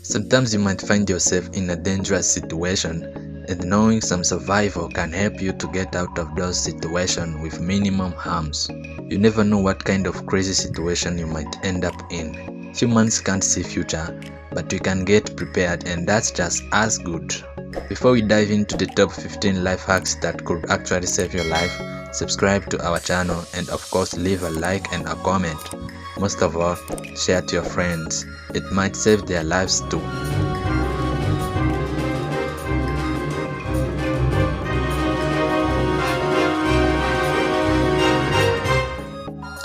Sometimes you might find yourself in a dangerous situation, and knowing some survival can help you to get out of those situations with minimum harms. You never know what kind of crazy situation you might end up in. Humans can't see future, but we can get prepared, and that's just as good. Before we dive into the top 15 life hacks that could actually save your life, subscribe to our channel and of course leave a like and a comment. Most of all, share to your friends. It might save their lives too.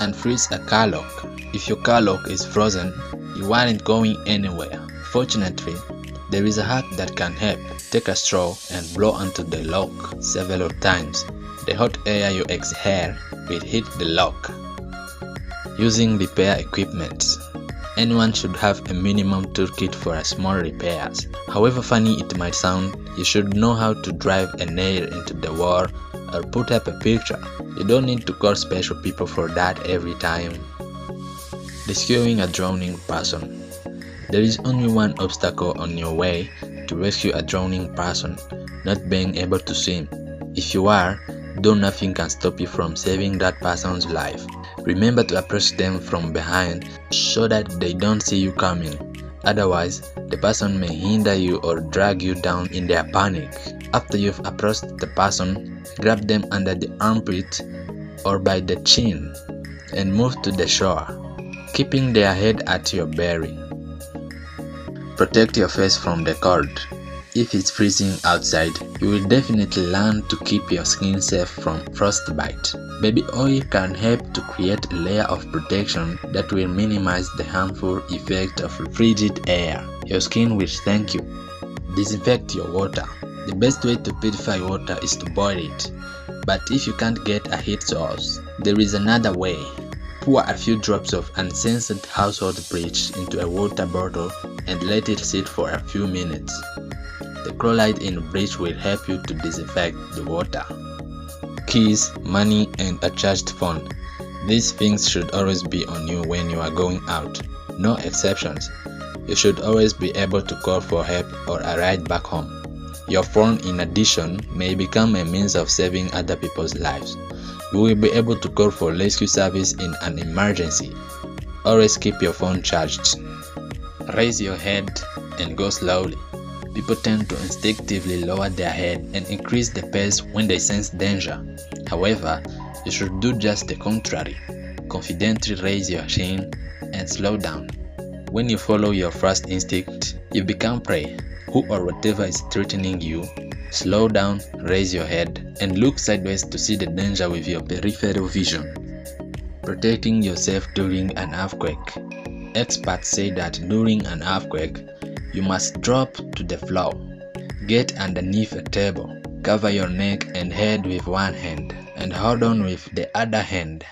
Unfreeze a car lock. If your car lock is frozen, you aren't going anywhere. Fortunately, there is a hack that can help. Take a straw and blow onto the lock several times. The hot air you exhale will hit the lock. Using repair equipment. Anyone should have a minimum toolkit for a small repairs. However funny it might sound, you should know how to drive a nail into the wall or put up a picture. You don't need to call special people for that every time. Rescuing a drowning person. There is only one obstacle on your way to rescue a drowning person, not being able to swim. If you are, though, nothing can stop you from saving that person's life. Remember to approach them from behind so that they don't see you coming. Otherwise, the person may hinder you or drag you down in their panic. After you've approached the person, grab them under the armpit or by the chin and move to the shore, keeping their head at your belly. Protect your face from the cold. If it's freezing outside, you will definitely learn to keep your skin safe from frostbite. Baby oil can help to create a layer of protection that will minimize the harmful effect of frigid air. Your skin will thank you. Disinfect your water. The best way to purify water is to boil it. But if you can't get a heat source, there is another way. Pour a few drops of uncensored household bleach into a water bottle and let it sit for a few minutes. The chloride in bleach will help you to disinfect the water. Keys, money, and a charged phone. These things should always be on you when you are going out. No exceptions. You should always be able to call for help or a ride back home. Your phone, in addition, may become a means of saving other people's lives. You will be able to call for rescue service in an emergency. Always keep your phone charged. Raise your head and go slowly. People tend to instinctively lower their head and increase the pace when they sense danger. However, you should do just the contrary. Confidently raise your chin and slow down. When you follow your first instinct, you become prey. Who or whatever is threatening you, slow down, raise your head, and look sideways to see the danger with your peripheral vision. Protecting yourself during an earthquake. Experts say that during an earthquake, you must drop to the floor. Get underneath a table. Cover your neck and head with one hand and hold on with the other hand.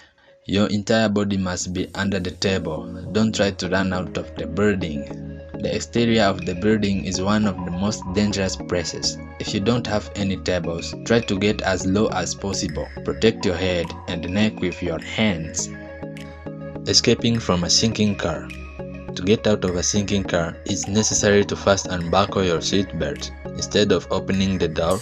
Your entire body must be under the table. Don't try to run out of the building. The exterior of the building is one of the most dangerous places. If you don't have any tables, try to get as low as possible. Protect your head and neck with your hands. Escaping from a sinking car. To get out of a sinking car, it's necessary to first unbuckle your seatbelt. Instead of opening the door,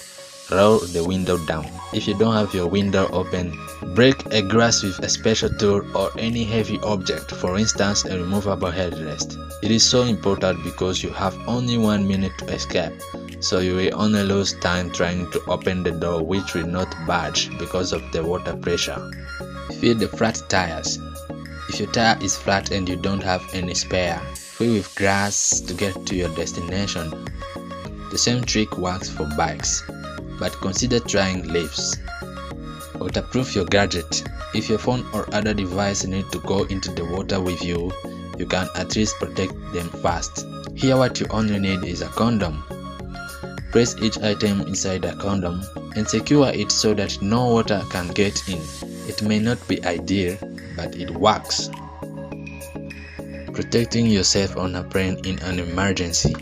roll the window down. If you don't have your window open, break a glass with a special tool or any heavy object, for instance a removable headrest. It is so important because you have only 1 minute to escape, so you will only lose time trying to open the door, which will not budge because of the water pressure. Fill the flat tires. If your tire is flat and you don't have any spare, fill with grass to get to your destination. The same trick works for bikes, but consider trying lifts. Waterproof your gadget. If your phone or other device need to go into the water with you, you can at least protect them first. Here what you only need is a condom. Place each item inside a condom and secure it so that no water can get in. It may not be ideal, but it works. Protecting yourself on a plane in an emergency.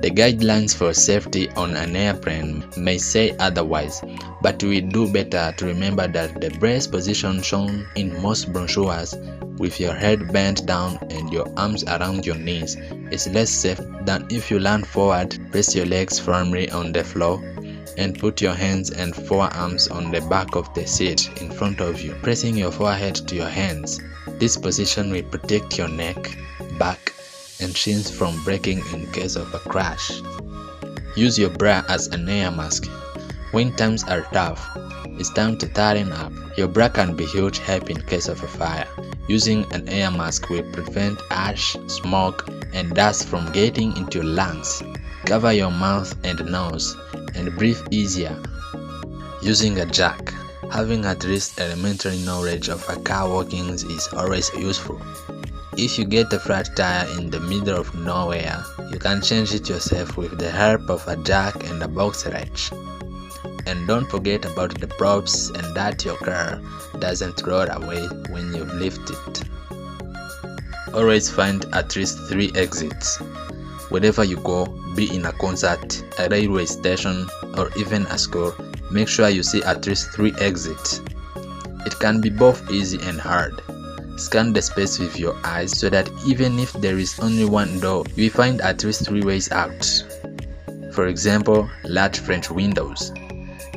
The guidelines for safety on an airplane may say otherwise, but we do better to remember that the breast position shown in most brochures with your head bent down and your arms around your knees is less safe than if you land forward, press your legs firmly on the floor, and put your hands and forearms on the back of the seat in front of you, pressing your forehead to your hands. This position will protect your neck, back, and shins from breaking in case of a crash. Use your bra as an air mask. When times are tough, it's time to tighten up. Your bra can be huge help in case of a fire. Using an air mask will prevent ash, smoke, and dust from getting into your lungs. Cover your mouth and nose and breathe easier. Using a jack. Having at least elementary knowledge of a car workings is always useful. If you get a flat tire in the middle of nowhere, you can change it yourself with the help of a jack and a box wrench. And don't forget about the props and that your car doesn't roll away when you lift it. Always find at least 3 exits. Wherever you go, be in a concert, a railway station, or even a school, make sure you see at least 3 exits. It can be both easy and hard. Scan the space with your eyes so that even if there is only one door, you will find at least 3 ways out. For example, large French windows.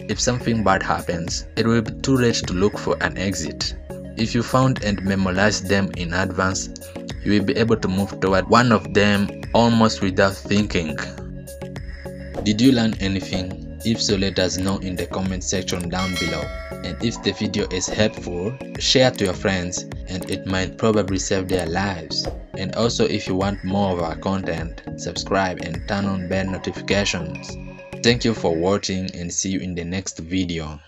If something bad happens, it will be too late to look for an exit. If you found and memorized them in advance, you will be able to move toward one of them almost without thinking. Did you learn anything? If so, let us know in the comment section down below. And if the video is helpful, share to your friends and it might probably save their lives. And also, if you want more of our content, subscribe and turn on bell notifications. Thank you for watching and see you in the next video.